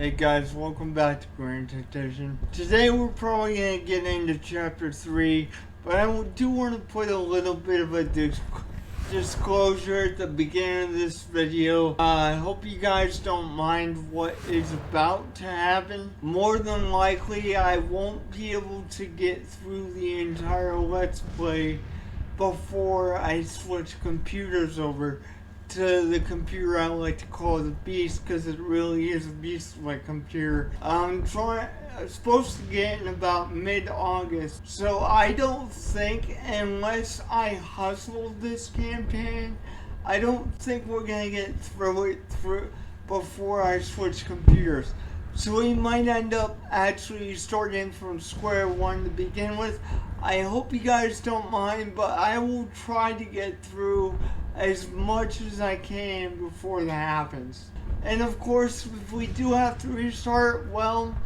Hey guys, welcome back to Tactician. Today we're probably going to get into chapter 3, but I do want to put a little bit of a disclosure at the beginning of this video. I hope you guys don't mind what is about to happen. More than likely, I won't be able to get through the entire Let's Play before I switch computers over to the computer I like to call the Beast, because it really is a beast-like computer. I'm supposed to get in about mid-August, so I don't think, unless I hustle this campaign, I don't think we're gonna get through it before I switch computers. So we might end up actually starting from square one to begin with. I hope you guys don't mind, but I will try to get through as much as I can before that happens. And of course, if we do have to restart, well,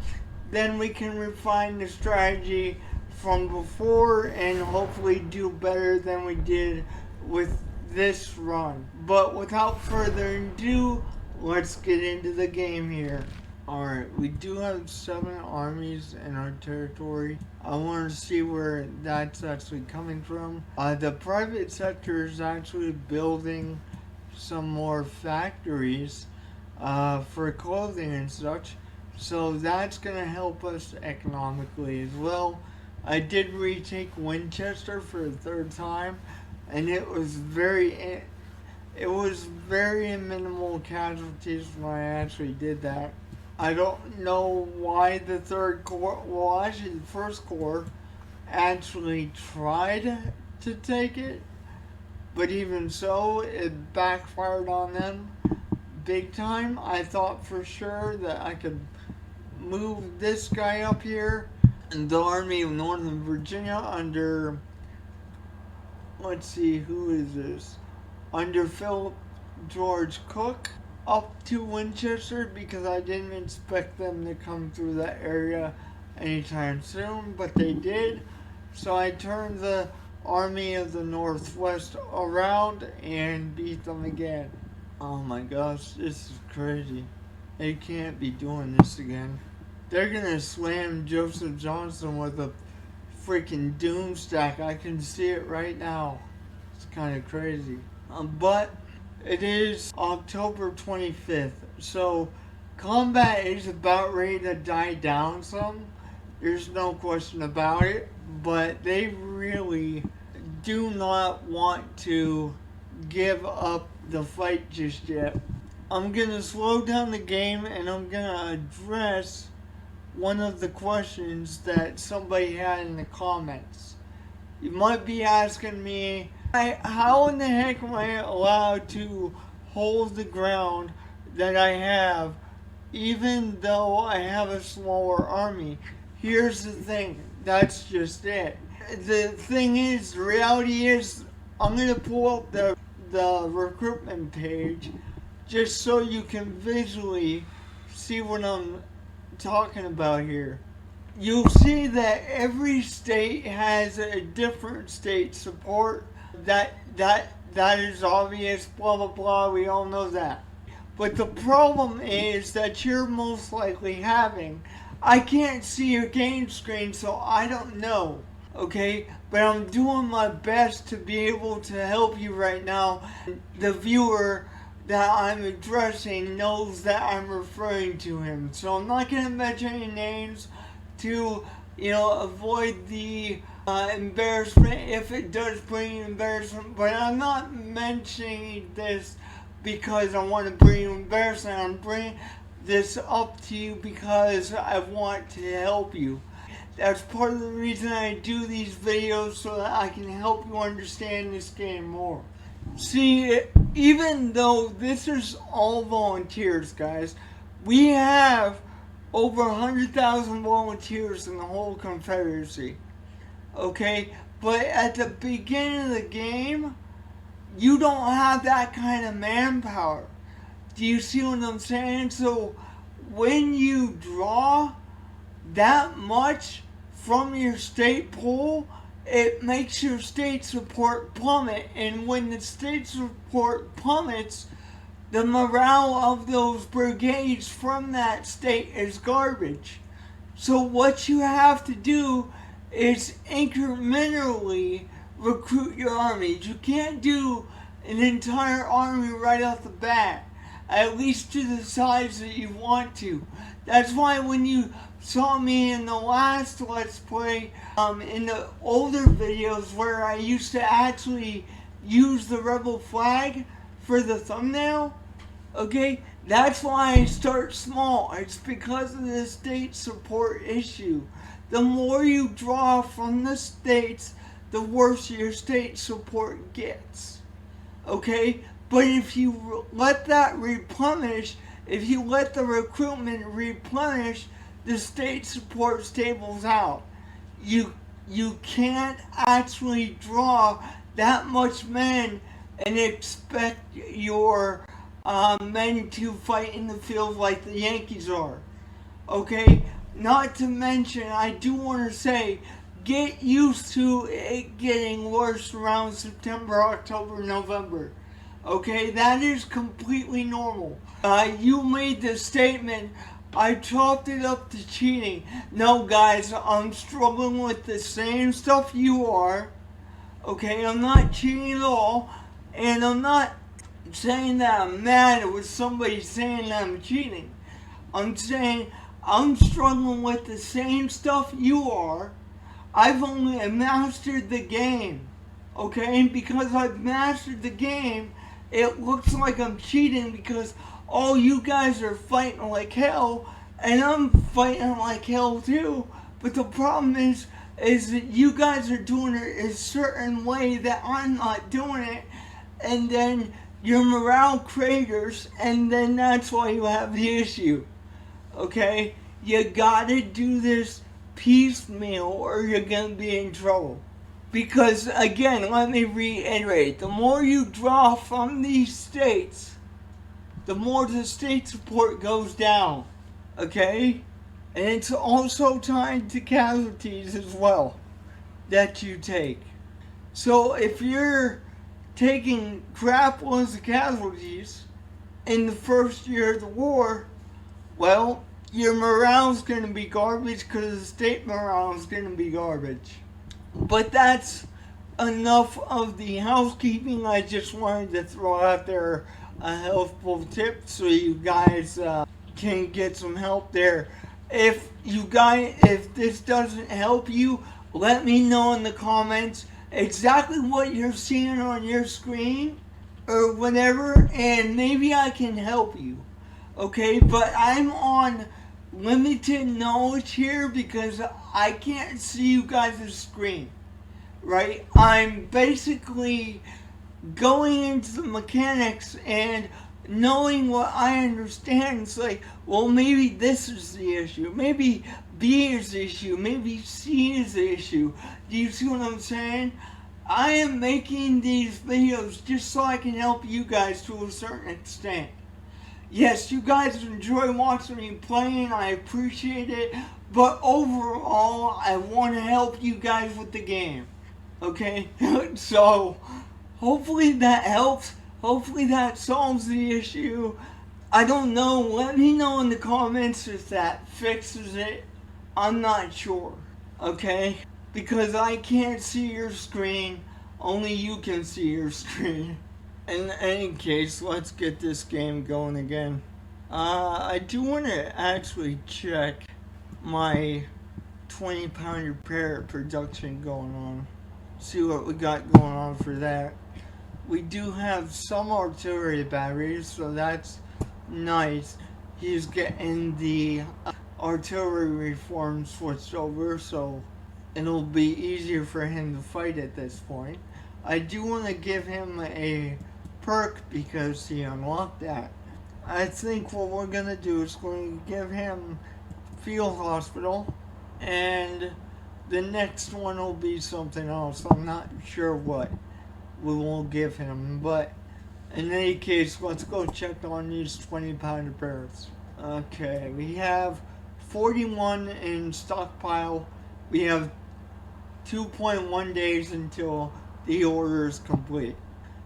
then we can refine the strategy from before and hopefully do better than we did with this run. But without further ado, let's get into the game here. Alright, we do have 7 armies in our territory. I want to see where that's actually coming from. The private sector is actually building some more factories for clothing and such. So that's going to help us economically as well. I did retake Winchester for the 3rd time, and it was very minimal casualties when I actually did that. I don't know why the 3rd Corps, well actually the 1st Corps, actually tried to take it, but even so, it backfired on them big time. I thought for sure that I could move this guy up here, and the Army of Northern Virginia under, let's see, who is this? Under Philip George Cook, up to Winchester, because I didn't expect them to come through that area anytime soon, but they did. So I turned the Army of the Northwest around and beat them again. Oh my gosh, this is crazy. They can't be doing this again. They're gonna slam Joseph Johnson with a freaking doom stack. I can see it right now. It's kind of crazy. But it is October 25th, so combat is about ready to die down some. There's no question about it, but they really do not want to give up the fight just yet. I'm going to slow down the game and I'm going to address one of the questions that somebody had in the comments. You might be asking me, how in the heck am I allowed to hold the ground that I have even though I have a smaller army? Here's the thing, that's just it. The thing is, the reality is, I'm going to pull up the recruitment page just so you can visually see what I'm talking about here. You'll see that every state has a different state support. That is obvious, blah blah blah, we all know that. But the problem is that you're most likely having, I can't see your game screen, so I don't know, okay? But I'm doing my best to be able to help you right now. The viewer that I'm addressing knows that I'm referring to him, so I'm not gonna mention any names to, avoid the embarrassment if it does bring embarrassment. But I'm not mentioning this because I want to bring you embarrassment. I'm bringing this up to you because I want to help you. That's part of the reason I do these videos, so that I can help you understand this game more. See, even though this is all volunteers, guys, we have over 100,000 volunteers in the whole Confederacy. Okay? But at the beginning of the game, you don't have that kind of manpower. Do you see what I'm saying? So when you draw that much from your state pool, it makes your state support plummet. And when the state support plummets, the morale of those brigades from that state is garbage. So what you have to do is incrementally recruit your armies. You can't do an entire army right off the bat, at least to the size that you want to. That's why when you saw me in the last Let's Play, in the older videos where I used to actually use the rebel flag for the thumbnail, okay, that's why I start small. It's because of the state support issue. The more you draw from the states, the worse your state support gets. Okay? But if you let that replenish, if you let the recruitment replenish, the state support stables out. You can't actually draw that much men and expect your men to fight in the field like the Yankees are. Okay? Not to mention, I do want to say, get used to it getting worse around September, October, November. Okay? That is completely normal. You made the statement, I chalked it up to cheating. No, guys, I'm struggling with the same stuff you are. Okay? I'm not cheating at all. And I'm not saying that I'm mad with somebody saying that I'm cheating. I'm saying I'm struggling with the same stuff you are. I've only mastered the game. Okay? Because I've mastered the game, it looks like I'm cheating because all you guys are fighting like hell, and I'm fighting like hell too. But the problem is that you guys are doing it a certain way that I'm not doing it, and then your morale craters, and then that's why you have the issue. Okay? You gotta do this piecemeal or you're gonna be in trouble. Because again, let me reiterate, the more you draw from these states, the more the state support goes down. Okay? And it's also tied to casualties as well that you take. So if you're taking crap loads of casualties in the first year of the war, well, your morale's going to be garbage because the state morale's going to be garbage. But that's enough of the housekeeping. I just wanted to throw out there a helpful tip so you guys can get some help there. If this doesn't help you, let me know in the comments exactly what you're seeing on your screen or whatever, and maybe I can help you. Okay, but I'm on limited knowledge here because I can't see you guys' screen, right? I'm basically going into the mechanics and knowing what I understand. It's like, well, maybe this is the issue, maybe B is the issue, maybe C is the issue. Do you see what I'm saying? I am making these videos just so I can help you guys to a certain extent. Yes, you guys enjoy watching me playing, I appreciate it, but overall, I want to help you guys with the game, okay? So, hopefully that helps, hopefully that solves the issue. I don't know, let me know in the comments if that fixes it. I'm not sure, okay? Because I can't see your screen, only you can see your screen. In any case, let's get this game going again. I do want to actually check my 20-pound repair production going on. See what we got going on for that. We do have some artillery batteries, so that's nice. He's getting the artillery reform switched over, so it'll be easier for him to fight at this point. I do want to give him a perk because he unlocked that. I think what we're going to do is going to give him field hospital, and the next one will be something else. I'm not sure what we will give him, but in any case, let's go check on these 20-pound repairs. Okay, we have 41 in stockpile. We have 2.1 days until the order is complete.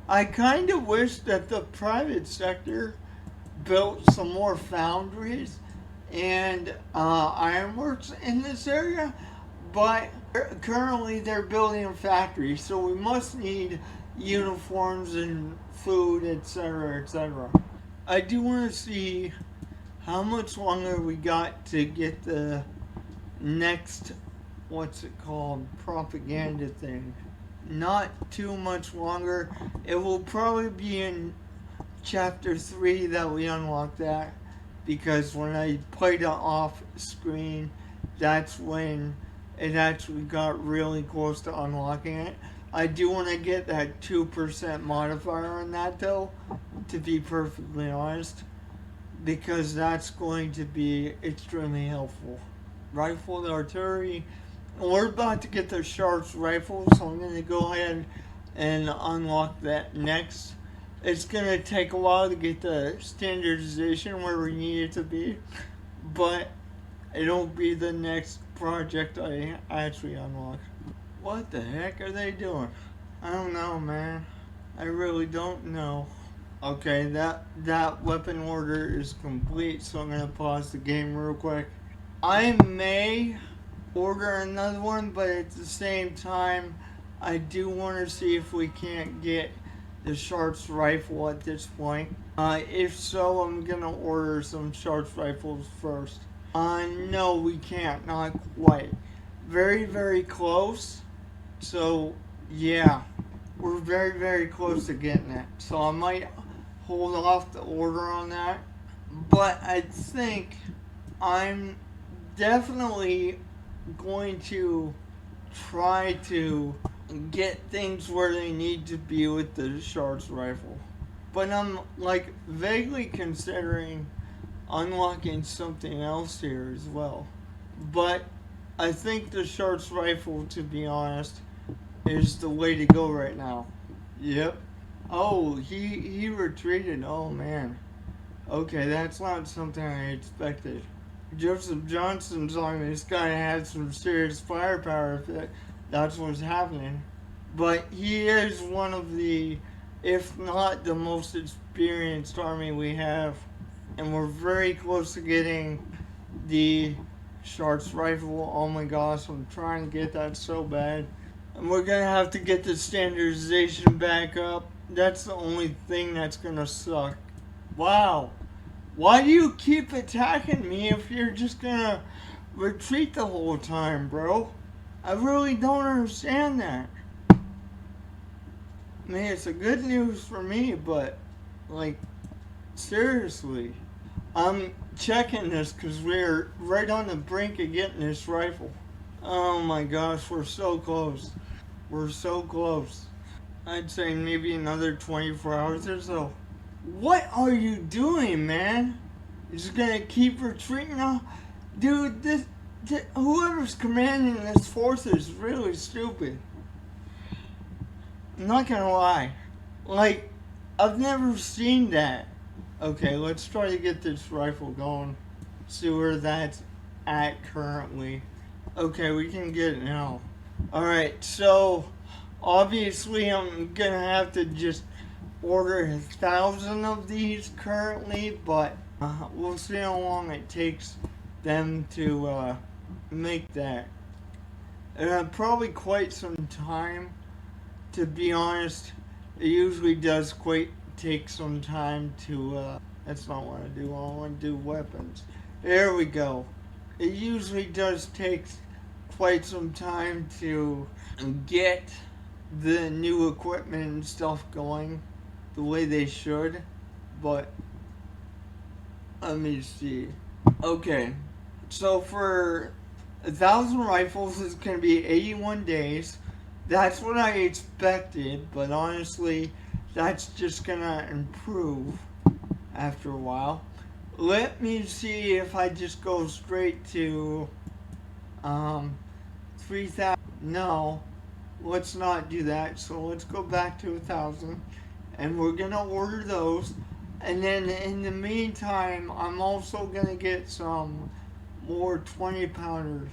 I kind of wish that the private sector built some more foundries and ironworks in this area, but currently they're building a factory, so we must need uniforms and food, etc., etc. I do want to see how much longer we got to get the next, what's it called, propaganda thing. Not too much longer. It will probably be in chapter 3 that we unlock that, because when I played it off screen, that's when it actually got really close to unlocking it. I do want to get that 2% modifier on that though, to be perfectly honest, because that's going to be extremely helpful. Rifled artillery. We're about to get the Sharps rifle, so I'm going to go ahead and unlock that next. It's going to take a while to get the standardization where we need it to be, but it'll be the next project I actually unlock. What the heck are they doing? I don't know, man. I really don't know. Okay, that weapon order is complete, so I'm going to pause the game real quick. I may order another one, but at the same time, I do want to see if we can't get the Sharps rifle at this point. If so, I'm going to order some Sharps rifles first. No, we can't. Not quite. Very, very close. So, yeah. We're very, very close to getting it. So I might hold off the order on that. But I think I'm definitely going to try to get things where they need to be with the Sharps rifle. But I'm like vaguely considering unlocking something else here as well. But I think the Sharps rifle, to be honest, is the way to go right now. Yep. Oh, he retreated. Oh man. Okay, that's not something I expected. Joseph Johnson's army, this guy had some serious firepower if that's what's happening. But he is one of the, if not the most experienced army we have. And we're very close to getting the Sharps rifle. Oh my gosh, I'm trying to get that so bad. And we're gonna have to get the standardization back up. That's the only thing that's gonna suck. Wow. Why do you keep attacking me if you're just gonna retreat the whole time, bro? I really don't understand that. I mean, it's a good news for me, but, like, seriously. I'm checking this because we're right on the brink of getting this rifle. Oh my gosh, we're so close. We're so close. I'd say maybe another 24 hours or so. What are you doing, man? You're just gonna keep retreating now? Dude, whoever's commanding this force is really stupid. I'm not gonna lie. Like, I've never seen that. Okay, let's try to get this rifle going. See where that's at currently. Okay, we can get it now. Alright, so obviously I'm gonna have to just order 1,000 of these currently, but we'll see how long it takes them to make that. Probably quite some time, to be honest. It usually does take some time to, that's not what I do. I want to do weapons. There we go. It usually does take quite some time to get the new equipment and stuff going the way they should, but let me see. Okay, so for 1,000 rifles, it's going to be 81 days. That's what I expected, but honestly, that's just going to improve after a while. Let me see if I just go straight to 3,000. No, let's not do that. So let's go back to 1,000, and we're going to order those. And then in the meantime, I'm also going to get some more 20-pounders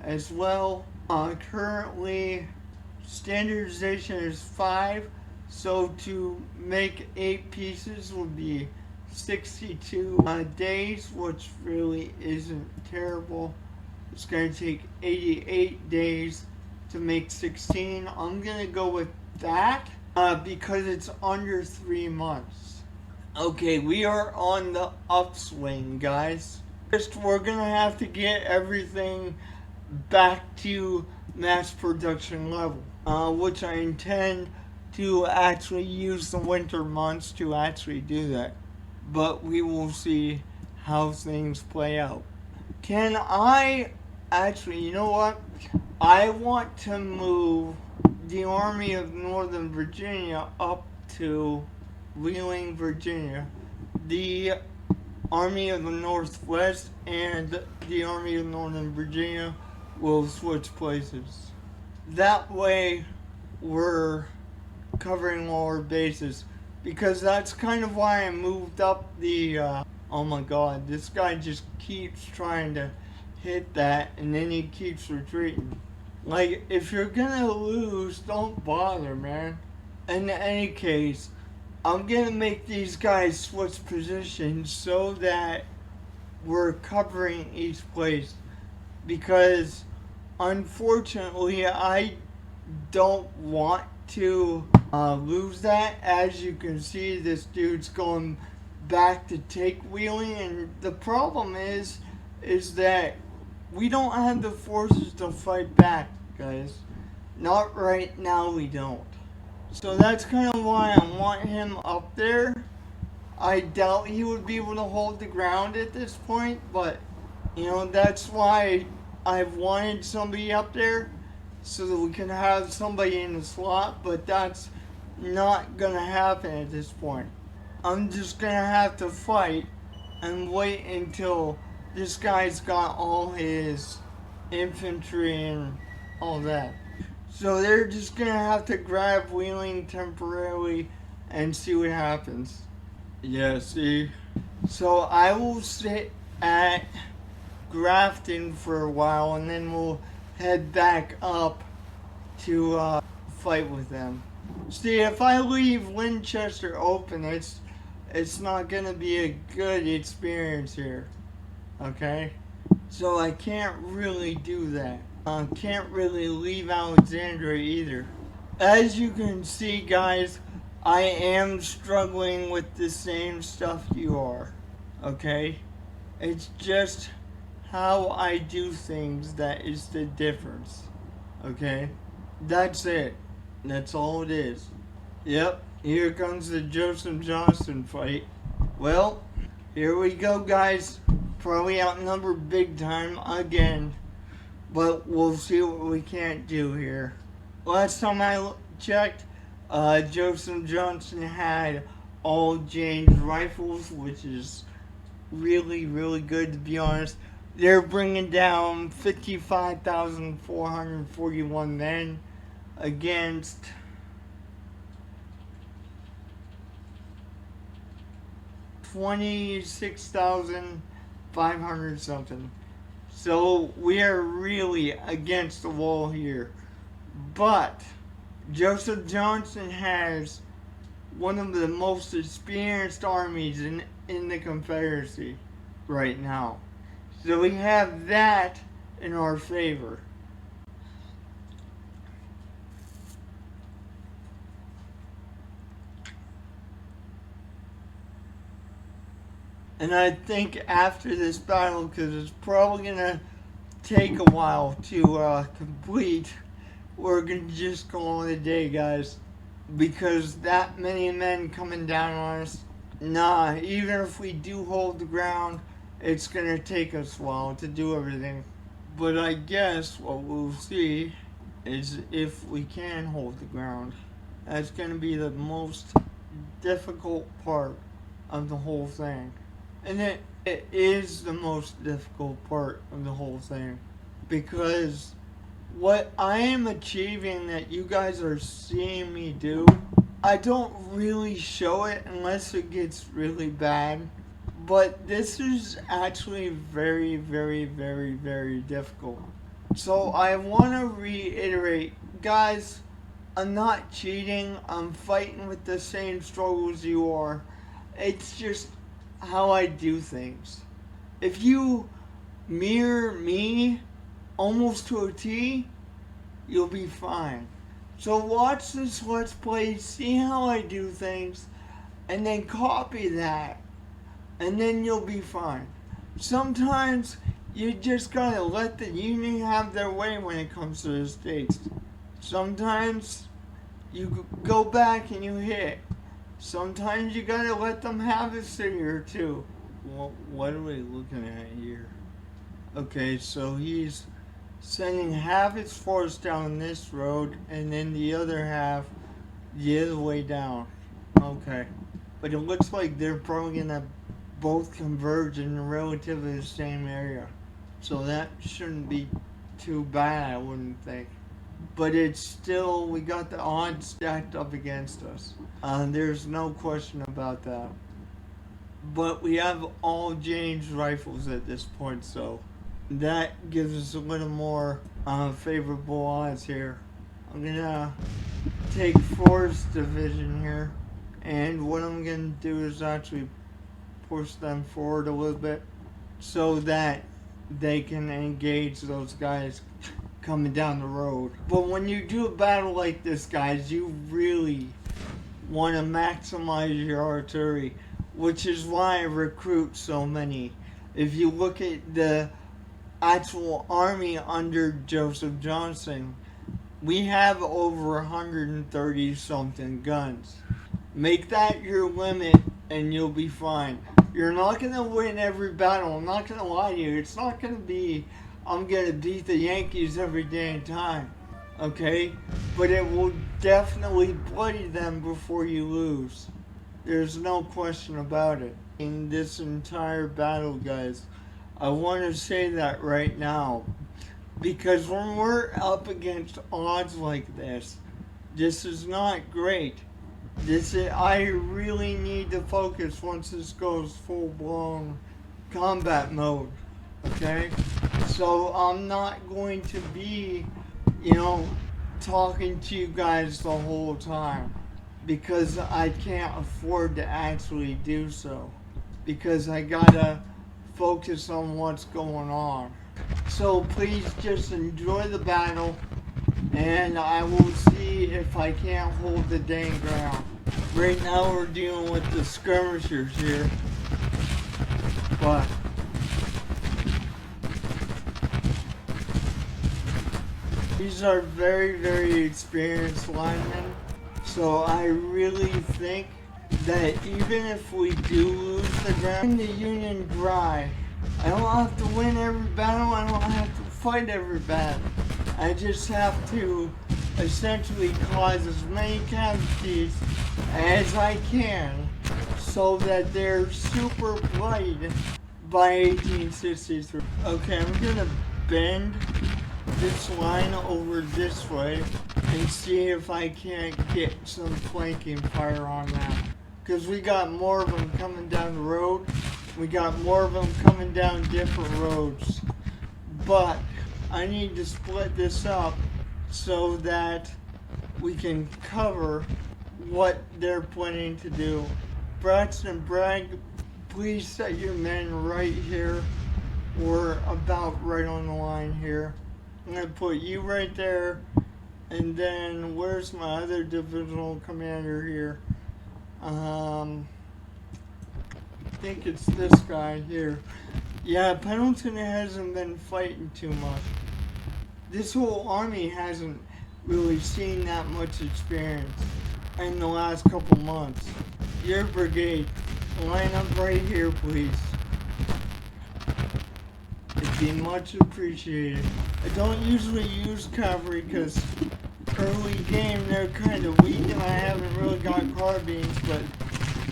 as well. Currently, standardization is 5, So to make 8 pieces would be 62 days, which really isn't terrible. It's going to take 88 days to make 16. I'm going to go with that because it's under 3 months. Okay, we are on the upswing, guys. First, we're going to have to get everything back to mass production level, which I intend to actually use the winter months to actually do that. But we will see how things play out. Can I actually, you know what? I want to move the Army of Northern Virginia up to Wheeling, Virginia. The Army of the Northwest and the Army of Northern Virginia will switch places. That way, we're covering all our bases. Because that's kind of why I moved up the. Oh my god, this guy just keeps trying to hit that and then he keeps retreating. Like, if you're gonna lose, don't bother, man. In any case, I'm gonna make these guys switch positions so that we're covering each place. Because, unfortunately, I don't want to lose that. As you can see, this dude's going back to take Wheeling, and the problem is that we don't have the forces to fight back, guys. Not right now, we don't. So that's kind of why I want him up there. I doubt he would be able to hold the ground at this point, but you know, that's why I've wanted somebody up there so that we can have somebody in the slot, but that's not gonna happen at this point. I'm just gonna have to fight and wait until this guy's got all his infantry and all that. So they're just gonna have to grab Wheeling temporarily and see what happens. Yeah, see? So I will sit at Grafton for a while and then we'll head back up to fight with them. See, if I leave Winchester open, it's not gonna be a good experience here. Okay? So I can't really do that. Can't really leave Alexandria either. As you can see, guys, I am struggling with the same stuff you are. Okay? It's just how I do things that is the difference. Okay? That's it. That's all it is. Yep, here comes the Joseph Johnson fight. Well, here we go, guys. Probably outnumbered big time again. But we'll see what we can't do here. Last time I checked, Joseph Johnson had all James rifles, which is really, really good, to be honest. They're bringing down 55,441 men against 26,500 something. So we are really against the wall here. But Joseph Johnson has one of the most experienced armies in the Confederacy right now. So we have that in our favor. And I think after this battle, because it's probably going to take a while to complete, we're going to just call it a day, guys. Because that many men coming down on us, nah, even if we do hold the ground, it's going to take us a while to do everything. But I guess what we'll see is if we can hold the ground. That's going to be the most difficult part of the whole thing. And it is the most difficult part of the whole thing. Because what I am achieving that you guys are seeing me do, I don't really show it unless it gets really bad. But this is actually very, very, very, very difficult. So I want to reiterate, guys, I'm not cheating. I'm fighting with the same struggles you are. It's just how I do things. If you mirror me almost to a T, you'll be fine. So watch this Let's Play, see how I do things, and then copy that, and then you'll be fine. Sometimes you just gotta let the union have their way when it comes to the stakes. Sometimes you go back and you hit. Sometimes you gotta let them have a city or two. Well, what are we looking at here? Okay, so he's sending half his force down this road and then the other half the other way down. Okay. But it looks like they're probably gonna both converge in relatively the same area. So that shouldn't be too bad, I wouldn't think. But it's still, we got the odds stacked up against us. There's no question about that. But we have all James rifles at this point, so that gives us a little more favorable odds here. I'm gonna take 4th Division here, and what I'm gonna do is actually push them forward a little bit so that they can engage those guys coming down the road. But when you do a battle like this, guys, you really want to maximize your artillery, which is why I recruit so many. If you look at the actual army under Joseph Johnson, we have over 130 something guns. Make that your limit and you'll be fine. You're not going to win every battle. I'm not going to lie to you. It's not going to be, I'm going to beat the Yankees every day and time. Okay? But it will definitely bloody them before you lose. There's no question about it. In this entire battle, guys, I want to say that right now. Because when we're up against odds like this is not great. I really need to focus once this goes full-blown combat mode, okay? So I'm not going to be, talking to you guys the whole time because I can't afford to actually do so because I gotta focus on what's going on. So please just enjoy the battle and I will see if I can't hold the dang ground. Right now we're dealing with the skirmishers here, but these are very, very experienced linemen, so I really think that even if we do lose the ground, the Union dry. I don't have to win every battle, I don't have to fight every battle. I just have to essentially cause as many casualties as I can so that they're super bloodied by 1863. Okay, I'm gonna bend this line over this way and see if I can't get some flanking fire on that. Because we got more of them coming down the road. We got more of them coming down different roads. But I need to split this up so that we can cover what they're planning to do. Braxton Bragg, please set your men right here or about right on the line here. I'm going to put you right there, and then where's my other divisional commander here? I think it's this guy here. Yeah, Pendleton hasn't been fighting too much. This whole army hasn't really seen that much experience in the last couple months. Your brigade, line up right here, please. It'd be much appreciated. I don't usually use cavalry because early game they're kind of weak and I haven't really got carbines, but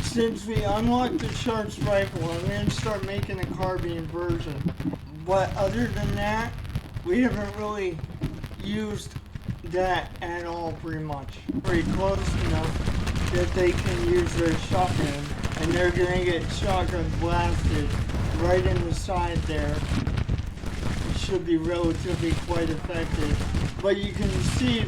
since we unlocked the Sharps rifle, I'm going to start making a carbine version. But other than that, we haven't really used that at all pretty much. Pretty close enough that they can use their shotgun and they're going to get shotgun blasted right in the side there. It should be relatively quite effective. But you can see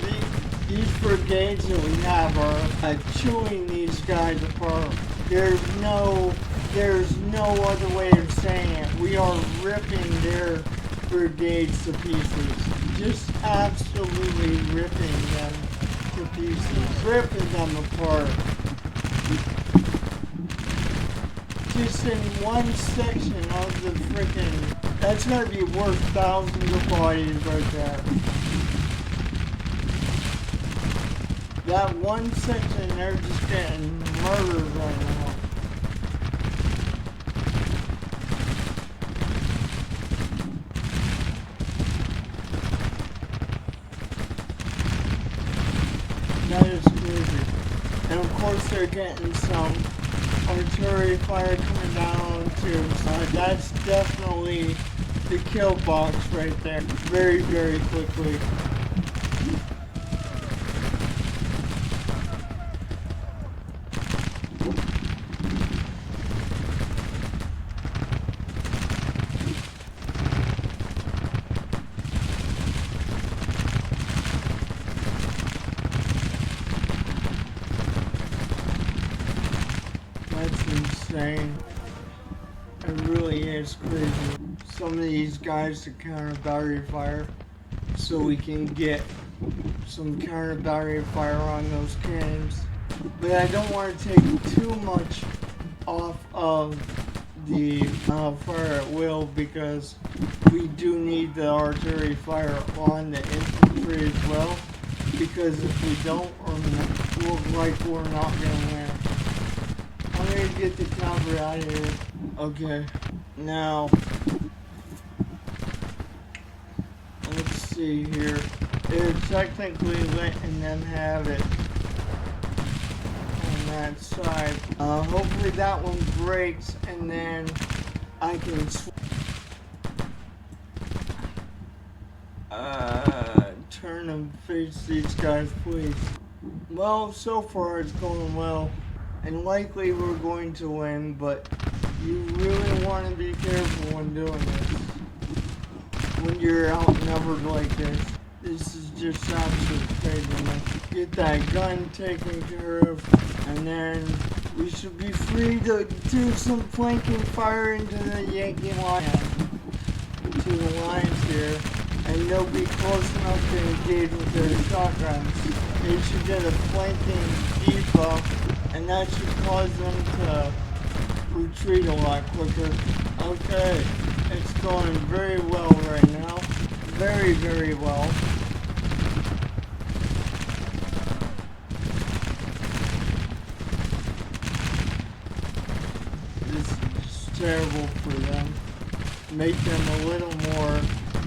These brigades that we have are chewing these guys apart. There's no other way of saying it. We are ripping their brigades to pieces. Just absolutely ripping them to pieces. Ripping them apart. Just in one section of the freaking... That's gonna be worth thousands of bodies right there. That one section, they're just getting murdered right now. That is crazy. And of course they're getting some artillery fire coming down too. That's definitely the kill box right there. Very, very quickly. That's insane. It really is crazy. Some of these guys to counter battery fire so we can get some counter battery fire on those cannons. But I don't want to take too much off of the fire at will because we do need the artillery fire on the infantry as well. Because if we don't, we'll look like we're not going to win. I'm going to get the cavalry out of here. Okay, now, let's see here. They're technically letting them have it on that side. Hopefully that one breaks and then I can turn and face these guys, please. Well, so far it's going well. And likely we're going to win, but you really want to be careful when doing this. When you're outnumbered like this. This is just absolute craziness. Get that gun taken care of, and then we should be free to do some flanking fire into the Yankee line. To the lines here. And they'll be close enough to engage with their shotguns. They should get a flanking debuff, and that should cause them to retreat a lot quicker. Okay, it's going very well right now. Very, very well. This is terrible for them. Make them a little more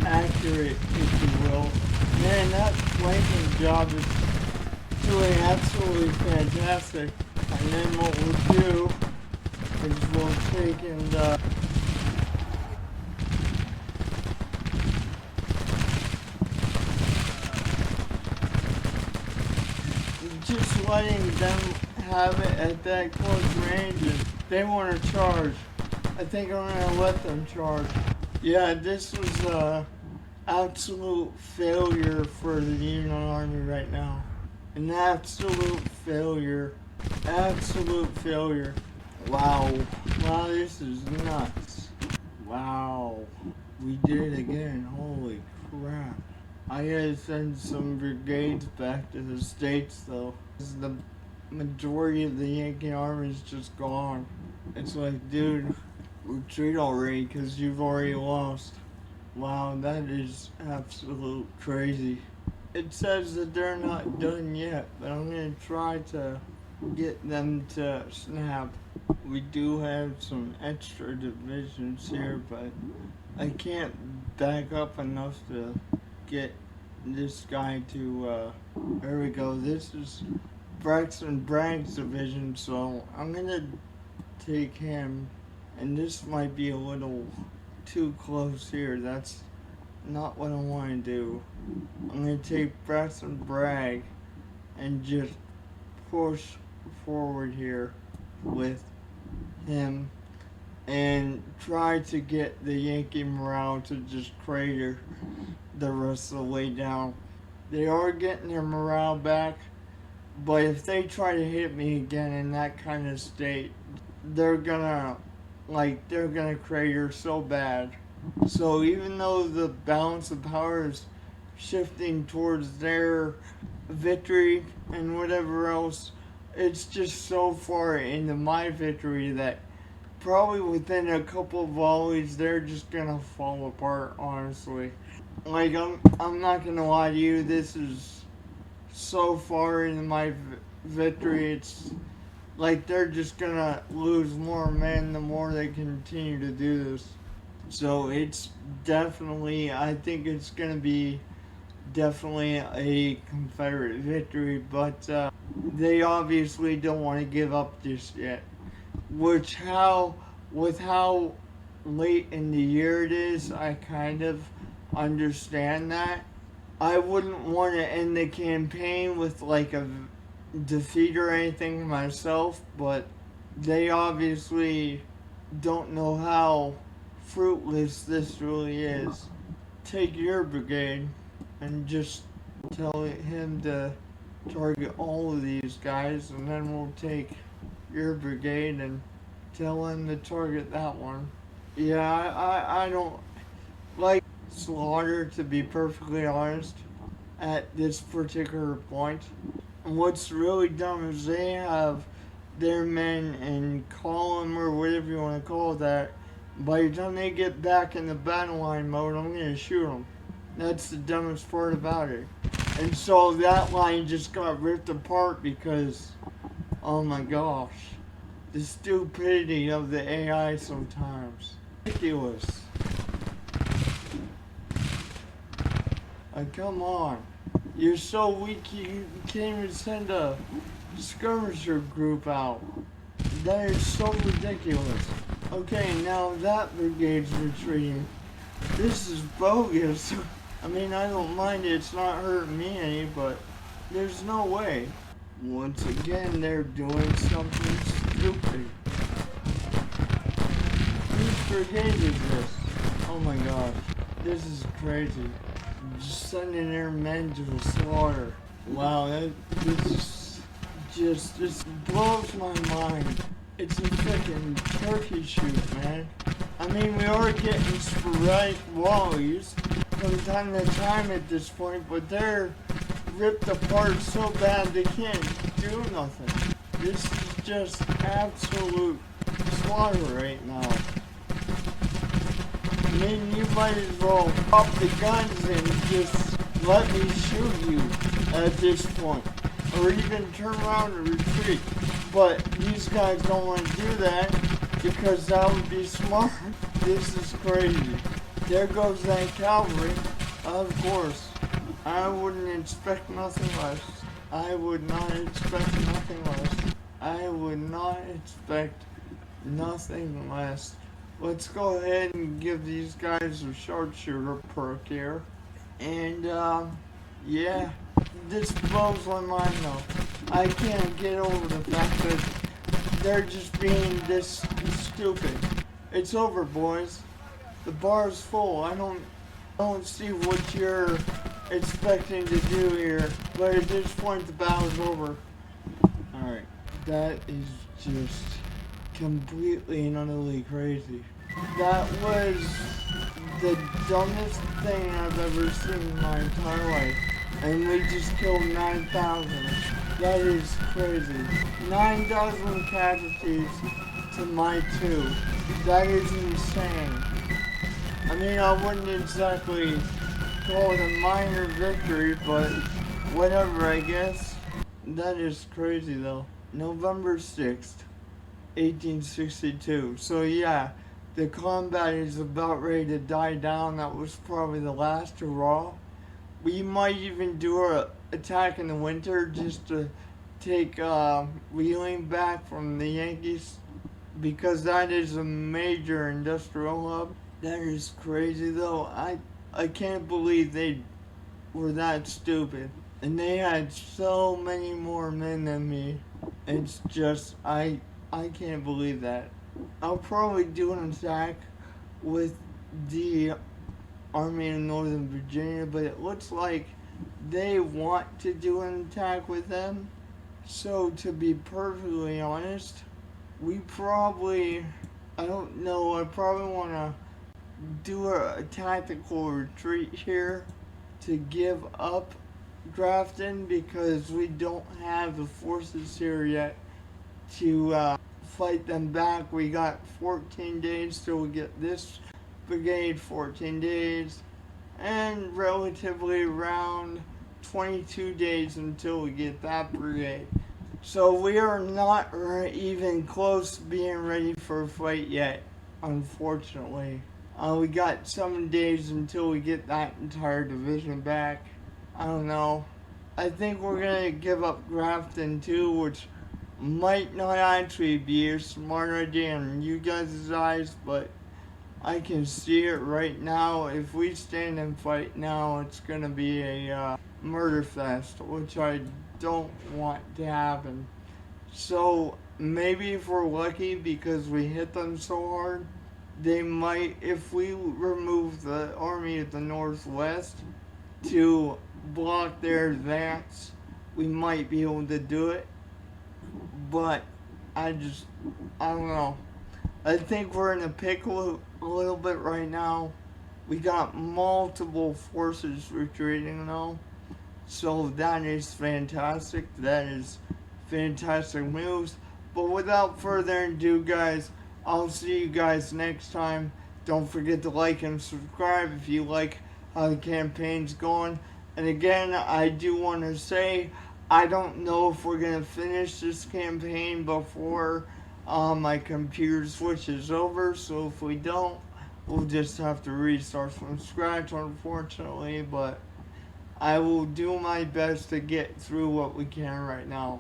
accurate, if you will. Man, that flanking job is doing absolutely fantastic. And then what we'll do is we'll take and just letting them have it at that close range. If they want to charge, I think I'm going to let them charge. Yeah, this was an absolute failure for the Union Army right now. An absolute failure. Absolute failure. Wow. Wow, this is nuts. Wow. We did it again. Holy crap. I gotta send some brigades back to the States though. The majority of the Yankee Army is just gone. It's like, dude, retreat already because you've already lost. Wow, that is absolute crazy. It says that they're not done yet, but I'm gonna try to get them to snap. We do have some extra divisions here, but I can't back up enough to get this guy to, there we go. This is Braxton Bragg's division, so I'm gonna take him. And this might be a little too close here. That's not what I want to do. I'm going to take Braxton Bragg and just push forward here with him and try to get the Yankee morale to just crater the rest of the way down. They are getting their morale back, but if they try to hit me again in that kind of state, they're gonna, they're gonna crater so bad. So even though the balance of power is shifting towards their victory and whatever else, it's just so far into my victory that probably within a couple of volleys they're just gonna fall apart, honestly. I'm not gonna lie to you, this is so far into my victory. It's like they're just gonna lose more men the more they continue to do this. So it's definitely, I think it's gonna be definitely a Confederate victory, but they obviously don't want to give up just yet. Which with how late in the year it is, I kind of understand that. I wouldn't want to end the campaign with like a defeat or anything myself, but they obviously don't know how fruitless this really is. Take your brigade and just tell him to target all of these guys, and then we'll take your brigade and tell him to target that one. Yeah, I don't like Slaughter, to be perfectly honest, at this particular point. And what's really dumb is they have their men in column or whatever you want to call that. By the time they get back in the battle line mode, I'm going to shoot them. That's the dumbest part about it. And so that line just got ripped apart because, oh my gosh, the stupidity of the AI sometimes. Ridiculous. Like, come on. You're so weak you can't even send a skirmisher group out. That is so ridiculous. Okay, now that brigade's retreating. This is bogus. I mean, I don't mind it, it's not hurting me any, but there's no way. Once again, they're doing something stupid. Whose brigade is this? Oh my gosh, this is crazy. Just sending their men to the slaughter. Wow, this blows my mind. It's a freaking turkey shoot, man. I mean, we are getting sporadic volleys from time to time at this point, but they're ripped apart so bad they can't do nothing. This is just absolute slaughter right now. I mean, you might as well drop the guns and just let me shoot you at this point. Or even turn around and retreat. But these guys don't want to do that because that would be smart. This is crazy. There goes that cavalry. Of course. I wouldn't expect nothing less. I would not expect nothing less. I would not expect nothing less. Let's go ahead and give these guys a sharpshooter perk here. And, yeah. This blows my mind though. I can't get over the fact that they're just being this stupid. It's over, boys. The bar's full. I don't see what you're expecting to do here, but at this point the battle's over. Alright, that is just completely and utterly crazy. That was the dumbest thing I've ever seen in my entire life. And we just killed 9,000. That is crazy. 9,000 casualties to my 2. That is insane. I mean, I wouldn't exactly call it a minor victory, but whatever, I guess. That is crazy, though. November 6th, 1862. So, yeah, the combat is about ready to die down. That was probably the last hurrah. We might even do an attack in the winter just to take Wheeling back from the Yankees, because that is a major industrial hub. That is crazy though. I can't believe they were that stupid. And they had so many more men than me. It's just, I can't believe that. I'll probably do an attack with the Army of Northern Virginia, but it looks like they want to do an attack with them. So to be perfectly honest, we probably, I don't know, I probably want to do a tactical retreat here to give up drafting because we don't have the forces here yet to fight them back. We got 14 days till we get this brigade, 14 days, and relatively around 22 days until we get that brigade. So we are not even close to being ready for a fight yet, unfortunately. We got 7 days until we get that entire division back. I don't know. I think we're gonna give up Grafton too, which might not actually be a smart idea in you guys' eyes, but I can see it right now. If we stand and fight now, it's gonna be a murder fest, which I don't want to happen. So maybe if we're lucky because we hit them so hard, they might, if we remove the army of the northwest to block their advance, we might be able to do it. But I don't know. I think we're in a pickle a little bit right now. We got multiple forces retreating now. So that is fantastic. That is fantastic news. But without further ado, guys, I'll see you guys next time. Don't forget to like and subscribe if you like how the campaign's going. And again, I do want to say, I don't know if we're going to finish this campaign before my computer switches over. So if we don't, we'll just have to restart from scratch, unfortunately. But I will do my best to get through what we can right now.